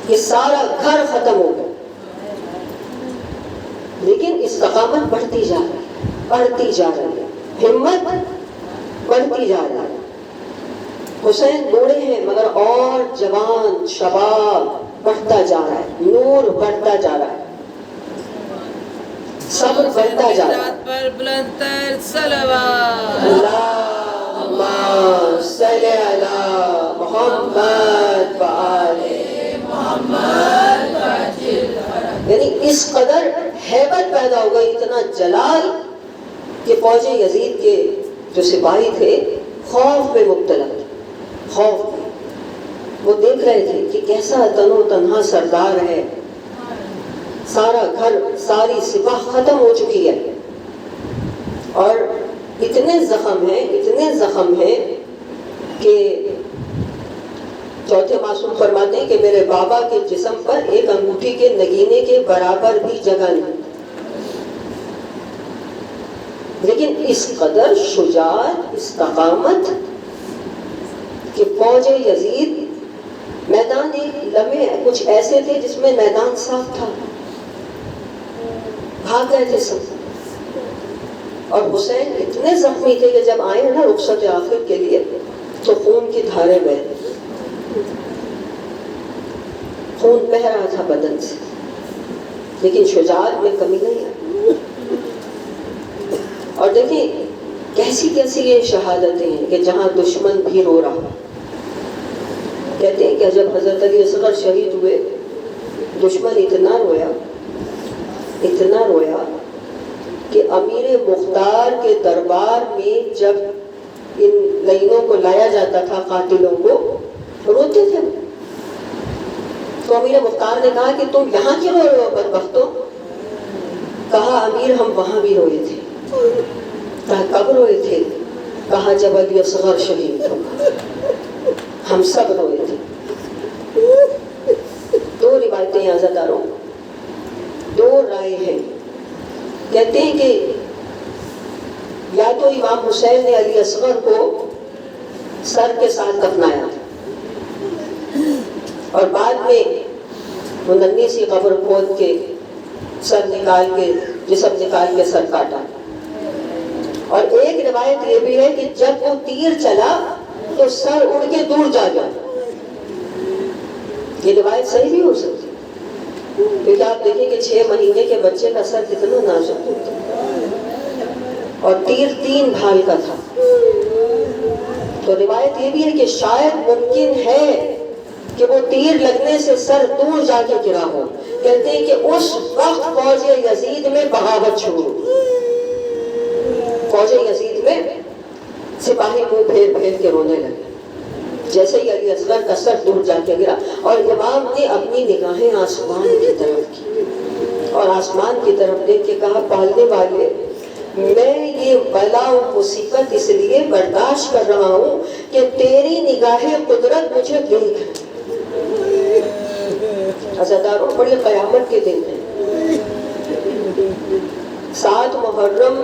کہ سارا گھر ختم ہو گیا، لیکن استقامت بڑھتی جا رہی ہے، بڑھتی جا رہی ہے، ہمت بڑھتی جا رہی ہے۔ حسین بوڑھے ہیں مگر اور جوان شباب بڑھتا جا رہا ہے، نور بڑھتا جا رہا ہے، صبر بڑھتا جا رہا ہے۔ پر بلند تر صلوات۔ اللہم صلی علی محمد و آل محمد، یعنی اس قدر ہیبت پیدا ہو گئی، اتنا جلال کہ فوج یزید کے جو سپاہی تھے خوف میں مبتلا تھے، خوف میں۔ وہ دیکھ رہے تھے کہ کیسا تنو تنہا سردار ہے، سارا گھر ساری سپاہ ختم ہو چکی ہے، اور اتنے زخم ہیں، اتنے زخم ہیں کہ چوتھے معصوم فرماتے ہیں کہ میرے بابا کے جسم پر ایک انگوٹھی کے نگینے کے برابر بھی جگہ نہیں، لیکن اس قدر شجاعت، استقامت کہ فوج یزید میدان ایک لمحے کچھ ایسے تھے جس میں میدان صاف تھا، بھاگ گئے تھے سب، اور حسین اتنے زخمی تھے کہ جب آئے نا رخصت آخر کے لیے تو خون کی دھاریں بہہ رہی، خون بہہ رہا تھا بدن سے، لیکن شجاعت میں کمی نہیں آئی۔ اور دیکھیں کیسی کیسی یہ شہادتیں ہیں کہ جہاں دشمن بھی رو رہا، کہتے ہیں کہ جب حضرت علی اصغر شہید ہوئے دشمن اتنا رویا، اتنا رویا کہ امیر مختار کے دربار میں جب ان لینوں کو لایا جاتا تھا، قاتلوں کو، روتے تھے۔ تو امیر مختار نے کہا کہ تم یہاں کیوں رو رہے ہو بدبختوں؟ کہا امیر ہم وہاں بھی روئے تھے۔ کہا کب روئے تھے؟ کہا جب علی اصغر شہید ہوا، ہم سب روئے تھے۔ دو روایتیں عزاداروں، دو رائے ہیں۔ کہتے ہیں کہ یا تو امام حسین نے علی اصغر کو سر کے ساتھ دفنایا اور بعد میں وہ ننھی سی قبر کھود کے سر نکال کے، جسم نکال کے سر کاٹا، اور ایک روایت یہ بھی ہے کہ جب وہ تیر چلا تو سر اڑ کے دور جا گیا۔ یہ روایت صحیح بھی ہو سکتی، کیونکہ آپ دیکھیں کہ 6 مہینے کے بچے کا سر کتنا نازک ہوتا ہے، اور تیر 3 بھال کا تھا۔ تو روایت یہ بھی ہے کہ شاید ممکن ہے کہ وہ تیر لگنے سے سر دور جا کے گرا ہو۔ کہتے ہیں کہ اس وقت فوج یزید میں بغاوت شروع، فوج یزید میں سپاہی منہ پھیر پھیر کے رونے لگے جیسے ہی علی اصغر کا سر دور جا کے گرا، اور امام نے اپنی نگاہیں آسمان کی طرف کی اور آسمان کی طرف دیکھ کے کہا پالنے والے، میں یہ بلا و مصیبت اس لیے برداشت کر رہا ہوں کہ تیری نگاہ قدرت مجھے دیکھ۔ عزاداروں بڑی قیامت کے دن ہیں۔ 7 محرم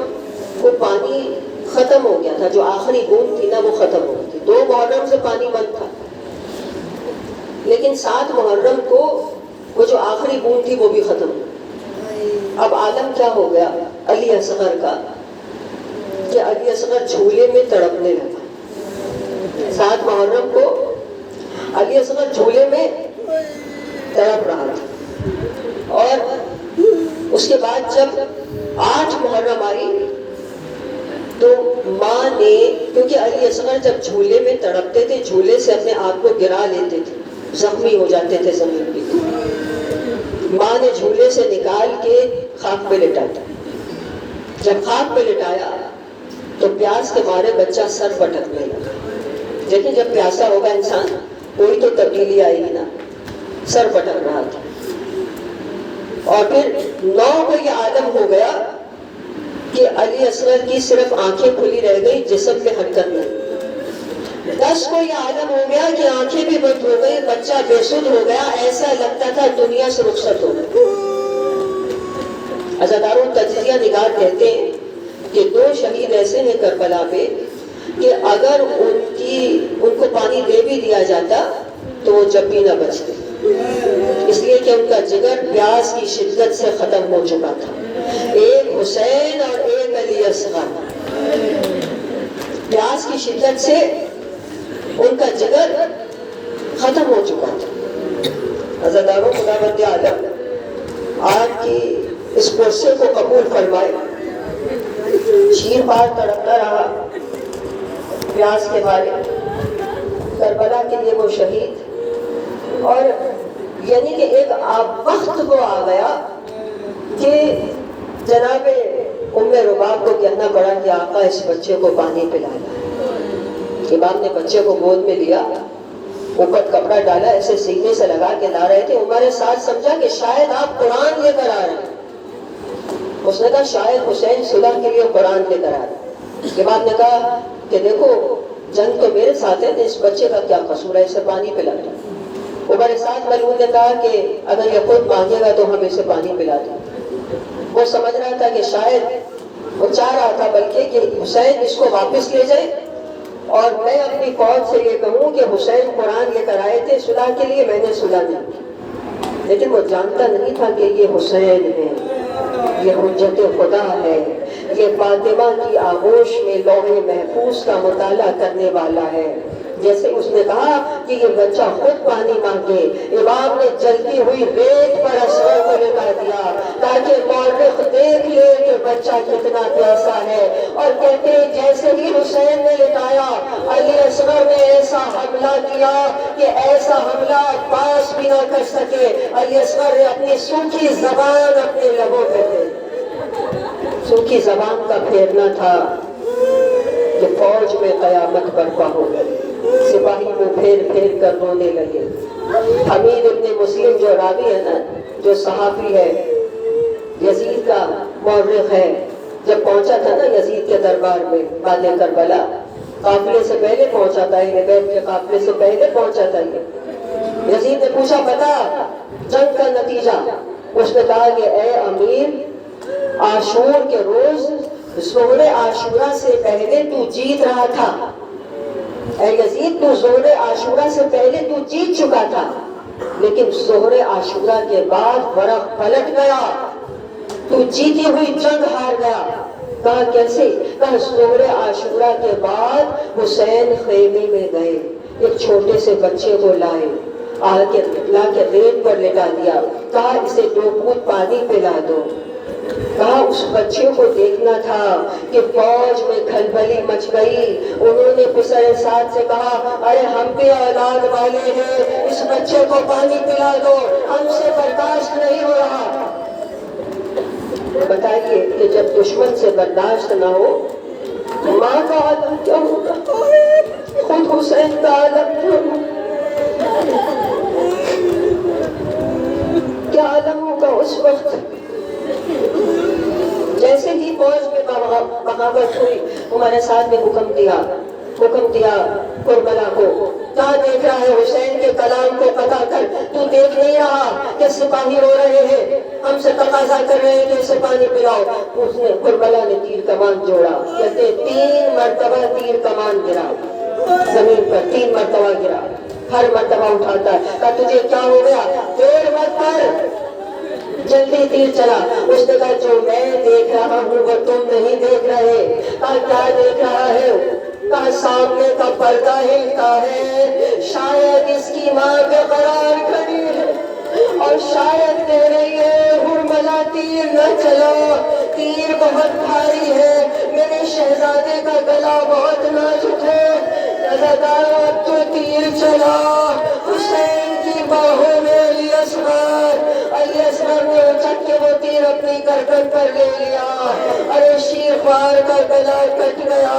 کو پانی ختم ہو گیا تھا، جو آخری بوند تھی نا وہ ختم ہو گئی تھی۔ 2 محرم سے پانی بند تھا، لیکن 7 محرم کو وہ جو آخری بوند تھی وہ بھی ختم ہو گئی۔ اب عالم کیا ہو گیا علی اصغر کا کہ علی اصغر جھولے میں تڑپنے لگا۔ 7 محرم کو علی اصغر جھولے میں تڑپ رہا تھا، اور اس کے بعد جب 8 محرم آئی تو ماں نے، کیونکہ علی اصغر جب جھولے میں تڑپتے تھے جھولے سے اپنے آپ کو گرا لیتے تھے، زخمی ہو جاتے تھے زمین پہ، ماں نے جھولے سے نکال کے خاک پہ لٹایا۔ جب خاک پہ لٹایا تو پیاس کے مارے بچہ سر پٹکنے لگا۔ دیکھیں جب پیاسا ہوگا انسان کوئی تو تبدیلی آئے گی نا. سر پٹک رہا تھا. اور پھر 9 کو یہ عالم ہو گیا کہ علی اصغر کی صرف آنکھیں کھلی رہ گئی، جسم پہ حرکت نہیں. 10 کو یہ عالم ہو گیا کہ آنکھیں بھی بند ہو گئی، بچہ بے سدھ ہو گیا، ایسا لگتا تھا دنیا سے رخصت ہو گئی. عزاداروں تجزیہ نگار کہتے ہیں کہ 2 شہید ایسے ہیں کربلا پہ کہ اگر ان کو پانی دے بھی دیا جاتا تو وہ جب بھی نہ بچتے، اس لیے کہ ان کا جگر پیاس کی شدت سے ختم ہو چکا تھا. ایک حسین اور ایک علی اصغر، پیاس کی شدت سے ان کا جگر ختم ہو چکا تھا. عزاداروں خداوند عالم آج کی اس پرسے کو قبول فرمائے. شیر پار تڑپتا رہا پیاس کے بارے، کربلا کے لیے وہ شہید. اور یعنی کہ ایک وقت وہ آ گیا کہ جناب ام رباب کو کہنا پڑا کہ آقا اس بچے کو پانی پلانا. امام نے بچے کو گود میں لیا، اوپر کپڑا ڈالا، ایسے سینے سے لگا کے لا رہے تھے. عمر ساتھ سمجھا کہ شاید آپ قرآن لے کر آ رہے ہیں. اس نے کہا شاید حسین صلح کے لیے قرآن لے کر آ رہے ہیں. امام نے کہا کہ دیکھو جنگ تو میرے ساتھ ہے، اس بچے کا کیا قصور ہے، اسے پانی پلا دو. عمر ساتھ ملعون نے کہا کہ اگر یہ خود مانگے گا تو ہم اسے پانی پلا دیں. وہ سمجھ رہا تھا کہ شاید، وہ چاہ رہا تھا بلکہ کہ حسین اس کو واپس لے جائے اور میں اپنی فوج سے یہ کہوں کہ حسین قرآن لے کر آئے تھے صلح کے لیے، میں نے صلح نہیں کی. لیکن وہ جانتا نہیں تھا کہ یہ حسین ہے، یہ حجت خدا ہے، یہ فاطمہ کی آغوش میں لوح محفوظ کا مطالعہ کرنے والا ہے. جیسے اس نے کہا کہ یہ بچہ خود پانی مانگے، امام نے جلتی ہوئی ریت پر اصغر کو لٹا دیا تاکہ مورخ دیکھ لے کہ بچہ کتنا پیاسا ہے. اور کہتے ہیں جیسے ہی حسین نے لٹایا، علی اصغر نے ایسا حملہ کیا کہ ایسا حملہ پاس بھی نہ کر سکے. علی اصغر نے اپنی سوکھی زبان اپنے لبوں پہ پھیری. سوکھی زبان کا پھیرنا تھا کہ فوج میں قیامت برپا ہو گئی. سپاہی کو پھیر پھیر کر رونے لگے. حمید ابن مسلم جو راوی ہے نا، جو صحافی ہے، یزید کا مورخ ہے، جب پہنچا تھا نا یزید کے دربار میں بعد کربلا، قافلے سے پہلے پہنچا تھا، اہل بیت کے قافلے سے پہلے پہنچا تھا. یہ یزید نے پوچھا بتا جنگ کا نتیجہ. اس نے کہا کہ اے امیر، عاشور کے روز ظہر عاشورہ سے پہلے تو جیت رہا تھا. اے یزید، تو ظہر عاشورہ سے پہلے تو جیت چکا تھا، لیکن ظہر عاشورہ کے بعد ورق پلٹ گیا، تو جیتی ہوئی جنگ ہار گیا. کہا کیسے؟ کہا ظہر عاشورہ کے بعد حسین خیمے میں گئے، ایک چھوٹے سے بچے کو لائے، لا کے ریت پر لٹا دیا. کہا اسے 2 گھونٹ پانی پلا دو. کہا اس بچے کو دیکھنا تھا کہ فوج میں کھلبلی مچ گئی. انہوں نے پسر ساتھ سے کہا ارے ہم بھی اولاد والے ہیں، اس بچے کو پانی پلا دو، ہم سے برداشت نہیں ہو رہا. بتائیے کہ جب دشمن سے برداشت نہ ہو ماں کا عالم کیا ہوگا، خود حسین کا عالم کیا ہوگا، کیا عالم ہوگا اس وقت. جیسے ہی فوج میں بغاوت ہوئی، ہمارے ساتھ نے حکم دیا کربلا کو، کہاں دیکھ رہا ہے حسین کے کلام کو قطع کر. تو دیکھ نہیں رہا کہ سپاہی رو رہے ہیں، ہم سے تقاضا کر رہے ہیں کہ اسے پانی پلاؤ. اس نے کربلا نے تیر کمان جوڑا، کہتے 3 مرتبہ تیر کمان گرا زمین پر، 3 مرتبہ گرا. ہر مرتبہ اٹھاتا ہے. کہا تجھے کیا ہو گیا؟ دیر مت کر، جلدی تیر چلا. اس نے کہا جو میں دیکھ رہا ہوں وہ تم نہیں دیکھ رہے. کہا کیا دیکھ رہا ہے؟ کہا سامنے کا پردہ ہلتا ہے، شاید اس کی ماں بے قرار کھڑی ہے اور شاید کہہ رہی ہے ہرملا تیر نہ چلا، تیر بہت بھاری ہے، میرے شہزادے کا گلا بہت نازک ہے. عزاداروں اب تو تیر چلا حسین کی باہوں میں. علی اصغر نے اچک کے وہ تیر اپنی گردن پر لے لیا. ارے شیر خوار کا گلا کٹ گیا.